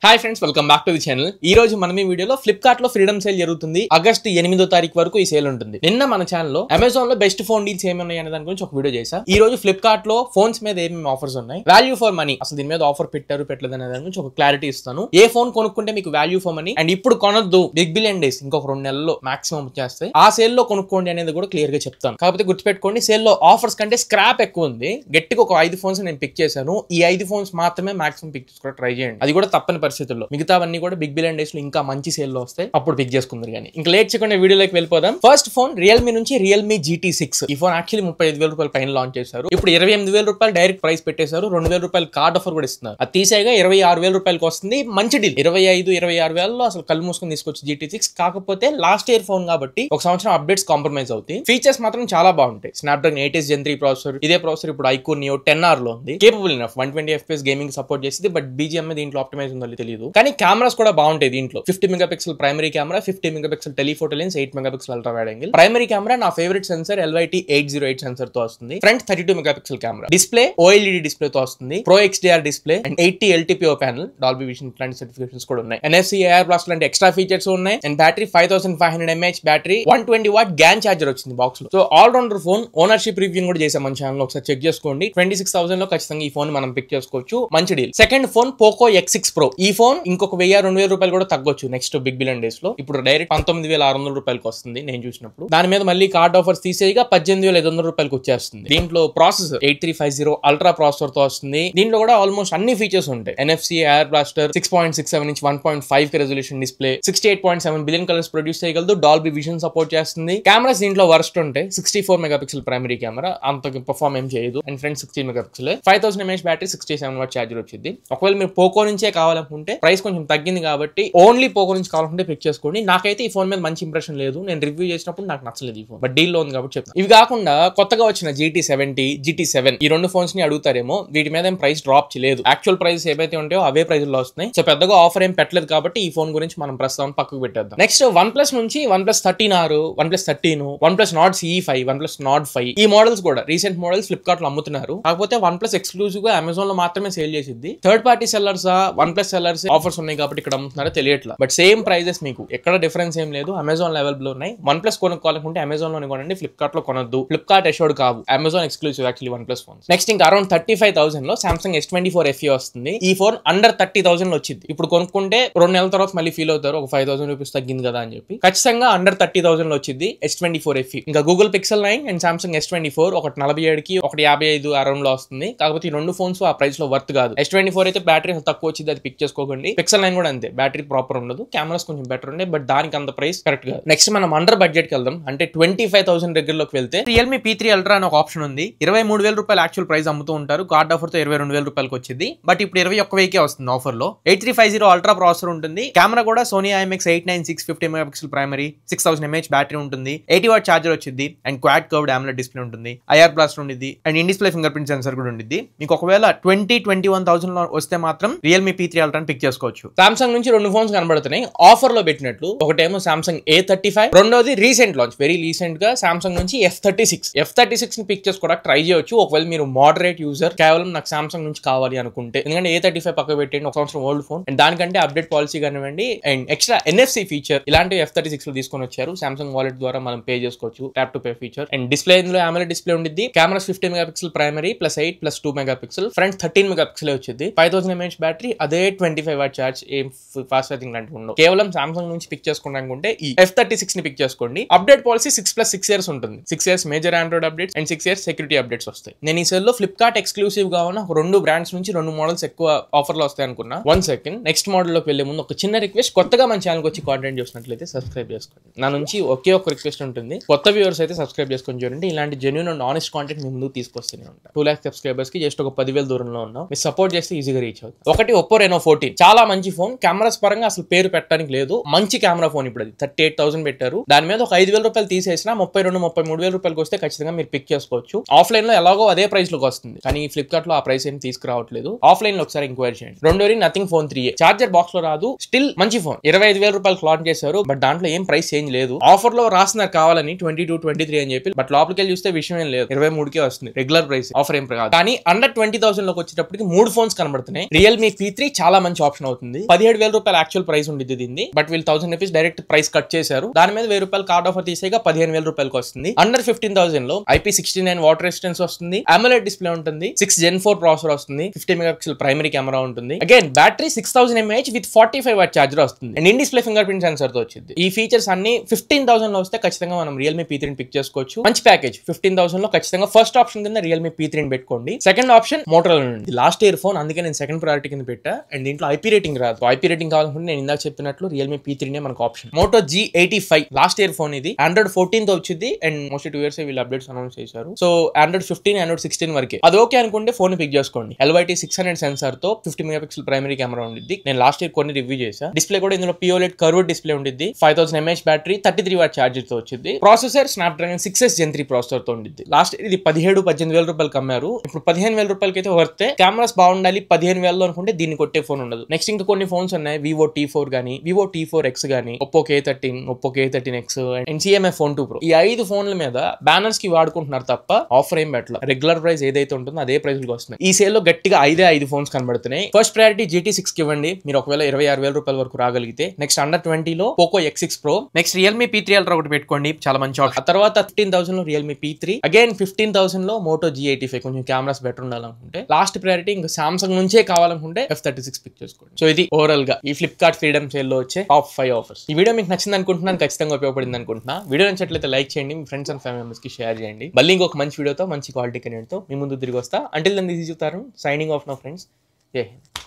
Hi friends, welcome back to the channel. ఈ రోజు మనం ఈ వీడియోలో ఫ్లిప్కార్ట్ లో ఫ్రీడమ్ సేల్ జరుగుతుంది. ఆగస్ట్ 8వ తారీఖు వరకు ఈ సేల్ ఉంటుంది. నిన్న మన ఛానల్లో అమెజాన్ లో బెస్ట్ ఫోన్ డీల్స్ ఏమి ఉన్నాయి అనే దాని గురించి ఒక వీడియో చేశా. ఈ రోజు ఫ్లిప్కార్ట్ లో ఫోన్స్ మీద ఏమేమి ఆఫర్స్ ఉన్నాయి, వాల్యూ ఫర్ మనీ, అసలు దీని మీద ఆఫర్ పెట్టారు పెట్టలేదు అనే దాని గురించి ఒక క్లారిటీ ఇస్తాను. ఏ ఫోన్ కొనుక్కుంటే మీకు వాల్యూ ఫర్ మనీ అండ్ ఇప్పుడు కొనొద్దు, బిగ్ బిలియన్ డేస్ ఇంకొక 2 నెలల్లో మాక్సిమం వచ్చేస్తాయి, ఆ సేల్ లో కొనుక్కోండి అనేది కూడా క్లియర్ గా చెప్తాను. కాకపోతే గుర్తుపెట్టుకోండి, సేల్ లో ఆఫర్స్ కంటే స్క్రాప్ ఎక్కువ ఉంది. గట్టిగా ఒక 5 ఫోన్స్ నేను పిక్ చేశాను. ఈ 5 ఫోన్స్ మాత్రమే మాక్సిమం పిక్ చేసుకోవడం ట్రై చేయండి. అది కూడా తప్పని పరిస్థితుల్లో. మిగతా కూడా బిగ్ బిలియన్ డేస్ లో ఇంకా మంచి సేల్ లో వస్తాయి, అప్పుడు పిక్ చేసుకుందరు. కానీ ఇంకా లేట్ చేయకుండా వీడియోలోకి వెళ్ళిపోదాం. ఫస్ట్ ఫోన్ రియల్మీ నుంచి రియల్మీ GT6. ఈ ఫోన్ యాక్చువల్లీ 35,000 రూపాయలు పైన లాంచ్ చేశారు. ఇప్పుడు 28,000 రూపాయలు డైరెక్ట్ ప్రైస్ పెట్టేశారు. 2,000 రూపాయలు కార్డ్ ఆఫర్ కూడా ఇస్తున్నారు. అది తీసేగా 26,000 రూపాయలకి వస్తుంది. మంచి డీల్. 25-26,000లో అసలు కళ్ళు మూసుకొని తీసుకొచ్చి GT6. కాకపోతే లాస్ట్ ఇయర్ ఫోన్ కాబట్టి ఒక సంవత్సరం అప్డేట్స్ కాంప్రమైజ్ అవుతాయి. ఫీచర్స్ మాత్రం చాలా బాగుంటాయి. Snapdragon 8s Gen 3 processor. ఇదే ప్రాసెసర్ ఇప్పుడు iQOO Neo 10R లో ఉంది. Capable enough 120 FPS gaming support చేసింది. బట్ BGM దీంట్లో ఆప్టిమైజ్ ఉందో తెలియదు. కానీ కెమెరాస్ కూడా బాగుంటాయి దీంట్లో. 50 megapixel primary camera, 50 megapixel telephoto lens, 8 megapixel ultra wide angle. Primary camera నా ఫేవరెట్ సెన్సర్ LYT808 సెన్సర్ తో వస్తుంది. Front 32 megapixel camera. Display OLED display తో వస్తుంది. Pro XDR display and 80 LTPO panel, Dolby vision ఇట్లాంటి certifications కూడా ఉన్నాయి. NFC AR Plus లాంటి extra features ఉన్నాయి. And battery 5500 mAh battery, 120 watt GaN charger వచ్చింది బాక్స్ లో. So all rounder phone. Ownership review కూడా చేసాం మన ఛానల్, ఒకసారి చెక్ చేసుకోండి. 26,000 లో ఖచ్చితంగా ఈ ఫోన్ మనం పిక్ చేసుకోవచ్చు. మంచి deal. Second phone Poco X6 Pro. ఈ ఫోన్ ఇంకొక 1000-2000 రూపాయలు కూడా తగ్గొచ్చు నెక్స్ట్ బిగ్ బిలియన్ డేస్ లో. ఇప్పుడు డైరెక్ట్ 19,600 రూపాయలకి వస్తుంది నేను చూసినప్పుడు. దాని మీద మళ్ళీ కార్డ్ ఆఫర్స్ తీసేయగా 18,500 రూపాయలకి వచ్చేస్తుంది. దీంట్లో ప్రాసెసర్ 8350 అల్ట్రా ప్రాసెసర్ తో వస్తుంది. దీంట్లో కూడా ఆల్మోస్ట్ అన్ని ఫీచర్స్ ఉంటాయి. NFC AR Blaster, 6.67 inch 1.5K resolution display, 68.7 billion colours produce చేయగలదు. డాల్బీ విజన్ సపోర్ట్ చేస్తుంది. కెమెరాస్ దీంట్లో వర్స్ట్ ఉంటాయి. 64 మెగాపిక్సెల్ ప్రైమరీ కెమెరా, అంత పర్ఫార్మ్ ఏం చేయదు. And front 16 megapixel, 5000 mAh battery, 67 what charger వచ్చింది. ఒకవేళ మీరు పోకో నుంచే కావాలనుకుంటే ప్రైస్ కొంచెం తగ్గింది కాబట్టి ఓన్లీ పోకో నుంచి కావాలంటే పిక్ చేసుకోండి. నాకైతే ఈ ఫోన్ మీద మంచి ఇంప్రెషన్ లేదు. నేను రివ్యూ చేసినప్పుడు నాకు నచ్చలేదు ఈ ఫోన్, బట్ డీల్ లో ఉంది కాబట్టి చెప్తాను. ఇవి కాకుండా కొత్తగా వచ్చిన GT70, GT7 ఈ 2 ఫోన్స్ ని అడుగుతారేమో. వీటి మీద ఏం ప్రైస్ డ్రాప్ చేయలేదు. యాక్చువల్ ప్రైస్ ఏవైతే ఉంటాయో అవే ప్రైస్ లో వస్తున్నాయి. సో పెద్దగా ఆఫర్ ఏం పెట్టలేదు కాబట్టి ఈ ఫోన్ గురించి మనం ప్రస్తుతం పక్కకు పెట్టేద్దాం. నెక్స్ట్ OnePlus నుంచి OnePlus 13R, OnePlus 13, OnePlus Nord CE5, OnePlus Nord 5 ఈ మోడల్స్ కూడా రీసెంట్ మోడల్స్ ఫ్లిప్కార్ట్ లో అమ్ముతున్నారు. కాకపోతే OnePlus ఎక్స్క్లూజివ్ గా అమెజాన్ లో మాత్రమే సేల్ చేసింది. Third party sellers, OnePlus sellers offers ఉన్నాయి కాబట్టి ఇక్కడ అమ్ముతున్నారో తెలియట్లా. బట్ సేమ్ ప్రైజెస్ మీకు ఎక్కడ డిఫరెన్స్ ఏం లేదు. అమెజాన్ లెవెల్ లో ఉన్నాయి. OnePlus కొనుక్కోవాలనుకుంటే అమెజాన్ లోనే కొనండి, ఫ్లిప్కార్ట్ లో కొనొద్దు. ఫ్లిప్కార్ట్ అష్యూర్డ్ కావు, Amazon exclusive actually OnePlus phones. Next ఇంకా అరౌండ్ 35,000 లో Samsung S24 FE వస్తుంది. ఈ ఫోన్ అండర్ 30,000 లో వచ్చింది. ఇప్పుడు కొనుక్కుంటే 2 నెలల తర్వాత మళ్ళీ ఫీల్ అవుతారు, ఒక 5,000 రూపీస్ తగ్గింది కదా అని చెప్పి. ఖచ్చితంగా అండర్ 30,000 లో వచ్చింది S24 FE. ఇంకా Google Pixel 9 and Samsung S24 ఒకటి 47కి, ఒకటి 55 అరౌండ్ లో వస్తుంది. కాకపోతే ఈ 2 ఫోన్స్ ఆ ప్రైస్ లో వర్త్ కాదు. S24 అయితే బ్యాటరీ తక్కువ వచ్చింది, అది పిక్ చేసుకోకండి. Pixel 9 కూడా అంతే, బ్యాటరీ ప్రాపర్ ఉండదు. కెమెరాస్ కొంచెం బెటర్ ఉండే, బట్ దానికి అంత ప్రైస్ కరెక్ట్ కాదు. నెక్స్ట్ మనం అండర్ బడ్జెట్ కి వెళ్దాం. అంటే 25,000 దగ్గరలోకి వెళ్తే Realme P3 Ultra అని ఒక ఆప్షన్ ఉంది. 23,000 రూపాయలు యాక్చువల్ ప్రైస్ అమ్ముతూ ఉంటారు. కార్డ్ ఆఫర్ తో 22,000 రూపాయలకి వచ్చింది. బట్ ఇప్పుడు 21,000కే వస్తుంది ఆఫర్ లో. 8350 అల్ట్రా ప్రాసెసర్ ఉంటుంది. కెమెరా కూడా Sony IMX896 50 megapixel primary, 6000 mAh battery ఉంటుంది. 80 వాట్ చార్జర్ వచ్చింది. And quad curved AMOLED display ఉంటుంది. IR Blaster ఉంటుంది. And in display fingerprint sensor కూడా ఉంటుంది. మీకు ఒకవేళ 21,000 లో వస్తే మాత్రం Realme P3 Ultra ని పిక్ చేసుకోవచ్చు. సామ్సంగ్ నుంచి 2 ఫోన్స్ కనబడుతున్నాయి ఆఫర్ లో పెట్టినట్లు. ఒకటేమో Samsung A35, రెండోది రీసెంట్ లాంచ్, వెరీ రీసెంట్ గా Samsung నుంచి F36 ని పిక్ చేసుకోవడానికి ట్రై చేయొచ్చు. ఒకవేళ మీరు మోడరేట్ యూజర్, కేవలం నాకు Samsung నుంచి కావాలి అనుకుంటే. ఎందుకంటే A35 పక్క పెట్టండి, ఒక సంవత్సరం ఓల్డ్ ఫోన్. అండ్ దానికంటే అప్డేట్ పాలసీ కానివ్వండి అండ్ ఎక్స్ట్రా NFC ఫీచర్ ఇలాంటివి F36 లో తీసుకొని వచ్చారు. Samsung వాలెట్ ద్వారా మనం పే చేసుకోవచ్చు, tap to pay feature. And display ఇందులో AMOLED డిస్ప్లే ఉంటుంది. Cameras 50 megapixel primary plus 8 plus 2 megapixel, front 13 megapixel వచ్చింది. 5000 mAh బ్యాటరీ, అదే 25 వాట్ చార్జ్. ఏం ఫాస్ట్ ఛార్జింగ్ లాంటివి ఉండవు. కేవలం Samsung నుంచి పిక్ చేసుకోవాలనుకుంటే ఈ F36 ని పిక్ చేసుకోండి. అప్డేట్ పాలసీ 6+6 ఇయర్స్ ఉంటుంది. 6 years major Android updates and 6 years security updates వస్తాయి. నేను ఈ సెల్ లో ఫ్లిప్కార్ట్ ఎక్స్క్లూసివ్ గా ఉన్న 2 బ్రాండ్స్ నుంచి 2 మోడల్స్ ఎక్కువ ఆఫర్ లో వస్తాయి అనుకున్నా. 1 సెకండ్. నెక్స్ట్ మోడల్ లోకి వెళ్లే ముందు ఒక చిన్న రిక్వెస్ట్, కొత్తగా మన ఛానల్ వచ్చి కాంటెంట్ చూసినట్లయితే సబ్స్క్రైబ్ చేసుకోండి. నా నుంచి ఒకే ఒక రిక్వెస్ట్ ఉంటుంది, కొత్త వ్యూవర్స్ అయితే సబ్స్క్రైబ్ చేసుకొని చూడండి. ఇలాంటి జెన్యూన్ అండ్ ఆనెస్ట్ కాంటెంట్ మీ ముందుకు తీసుకొస్తూనే ఉంటాను. 2 lakhs సబ్స్క్రైబర్స్ కి జస్ట్ ఒక 10,000 దూరంలో ఉన్నాం. మీరు సపోర్ట్ చేస్తే ఈజీగా రీచ్ అవుతుంది. ఒకటి Oppo Reno 14, చాలా మంచి ఫోన్. కెమెరాస్ పరంగా అసలు పేరు పెట్టడానికి లేదు, మంచి కెమెరా ఫోన్. ఇప్పుడు అది 38,000 పెట్టారు. దాని మీద ఒక 5,000 రూపాయలు తీసేసినా 32-33,000 రూపాయలకి వస్తే ఖచ్చితంగా మీరు పిక్ చేసుకోవచ్చు. ఆఫ్లైన్ లో ఎలాగో అదే ప్రైస్ లోకి వస్తుంది, కానీ ఫ్లిప్కార్ట్ లో ఆ ప్రైస్ ఏం తీసుకురావట్లేదు. ఆఫ్లైన్ లో ఒకసారి ఎంక్వైరీ చేయండి. రెండోది nothing phone 3A, charger box లో రాదు, స్టిల్ మంచి ఫోన్. 25,000 రూపాయలు లాంచ్ చేశారు, బట్ దాంట్లో ఏం ప్రైస్ చేంజ్ లేదు. ఆఫర్ లో రాస్తున్నారు కావాలని 22, 23 అని చెప్పి, బట్ లోపలికి వెళ్ళి చూస్తే విషయం ఏం లేదు, 23కే వస్తుంది. రెగ్యులర్ ప్రైస్, ఆఫర్ ఏం కాదు. కానీ అండర్ 20,000 లోకి వచ్చేటప్పటికి 3 ఫోన్స్ కనబడుతున్నాయి. Realme P3 చాలా మంచి మంచి ఆప్షన్ అవుతుంది. 17,000 రూపాయలు యాక్చువల్ ప్రైస్ ఉండేది దీన్ని, బట్ వీళ్ళు 1000 రూపీస్ డైరెక్ట్ ప్రైస్ కట్ చేశారు. దాని మీద 1000 రూపాయలు కార్డ్ ఆఫర్ తీసేగా 15,000 రూపాయలకు వస్తుంది. అండర్ 15,000 లో IP69 వాటర్ రెసిస్టెన్స్ వస్తుంది, AMOLED డిస్ప్లే ఉంటుంది, 6 Gen 4 ప్రాసెసర్ వస్తుంది, 50 మెగాపిక్సెల్ ప్రైమరీ కెమెరా ఉంటుంది. Again battery 6000 mAh with 45 watt charger వస్తుంది. And in display fingerprint sensor తో వచ్చింది. ఈ ఫీచర్స్ అన్ని 15,000 లో వస్తే ఖచ్చితంగా మనం Realme P3 పిక్ చేసుకోవచ్చు. మంచి ప్యాకేజ్. 15,000 లో ఖచ్చితంగా ఫస్ట్ ఆప్షన్ కింద Realme P3 పెట్టుకోండి. సెకండ్ ఆప్షన్ Motorola ఉంది. లాస్ట్ ఇయర్ ఫోన్, అందుకే నేను సెకండ్ ప్రయారిటీ కింద పెట్టా. అండ్ దీంట్లో IP రేటింగ్ రాదు. IP రేటింగ్ కావాలనుకుంటే నేను ఇందాక చెప్పినట్లు Realme P3 మనకు option. Moto G85 last year phone ఇది. Android 14 తో వచ్చింది అండ్ మోస్ట్లీ 2 years వీళ్ళు అప్డేట్స్ అనౌన్స్ చేశారు. సో Android 15, Android 16 వరకే. అది ఓకే అనుకుంటే ఫోన్ పిక్ చేసుకోండి. LYT 600 సెన్సార్ తో 50 మెగాపిక్సెల్ ప్రైమరీ కెమెరా ఉండిద్ది. నేను లాస్ట్ ఇయర్ కొన్ని రివ్యూ చేశా. డిస్ప్లే కూడా ఇందులో POLED కర్వ్డ్ డిస్ప్లే ఉండిద్ది. 5000 mAh బ్యాటరీ, 33 వాట్ చార్జర్ తో వచ్చింది. Processor Snapdragon 6S Gen 3 processor తో ఉండిద్ది. లాస్ట్ ఇది 17,000-18,000 రూపాయలకి అమ్మారు. ఇప్పుడు 15,000 రూపాయలకి అయితే వర్తే. కెమెరాస్ బాగుండాలి 15,000 లో అనుకుంటే దీన్ని కొట్టే ఫోన్ ఉండదు. నెక్స్ట్ ఇంకా కొన్ని ఫోన్స్ ఉన్నాయి. Vivo T4 గానీ, Vivo T4X గానీ, Oppo K13, Oppo K13X and CMI Phone 2 Pro. ఈ 5 ఫోన్ల మీద బ్యానర్స్ కి వాడుకుంటున్నారు తప్ప ఆఫర్ ఏం పెట్టల. రెగ్యులర్ ప్రైస్ ఏదైతే ఉంటుందో అదే ప్రైస్ కి వస్తున్నాయి. ఈ సేల్ లో గట్టిగా 5 ఫోన్స్ కనబడుతున్నాయి. ఫస్ట్ ప్రయారిటీ GT6 కి ఇవ్వండి. మీరు ఒకవేళ 26,000 రూపాయల వరకు రాగలిగితే. నెక్స్ట్ అండర్ 20 లో Poco X6 Pro. Next Realme P3 Ultra ఒకటి పెట్టుకోండి, చాలా మంచి ఆప్షన్. ఆ తర్వాత 15,000 లో Realme P3, అగైన్ 15,000 లో Moto G85, కొంచెం కెమెరాస్ బెటర్ ఉండాలనుకుంటే. లాస్ట్ ప్రయారిటీ ఇంకా సామ్సంగ్ నుంచే కావాలనుకుంటే F36 పిక్ చేసుకోండి. సో ఇది ఓవరాల్ గా ఈ ఫ్లిప్కార్ట్ ఫ్రీడమ్ సేల్ లో వచ్చే టాప్ 5 ఆఫర్స్. ఈ వీడియో మీకు నచ్చింది అనుకుంటున్నాను, ఖచ్చితంగా ఉపయోగపడింది అనుకుంటున్నా. వీడియో నచ్చినట్లయితే లైక్ చేయండి, మీ ఫ్రెండ్స్ అండ్ ఫ్యామిలీ మెంబర్స్ కి షేర్ చేయండి. మళ్ళీ ఇంకొక మంచి వీడియోతో, మంచి క్వాలిటీ కంటెంట్ తో మీ ముందు తిరిగి వస్తా. అంటిల్ దెన్ దిస్ ఇస్ యుతారు, సైనింగ్ ఆఫ్ నా ఫ్రెండ్స్. జై హింద్.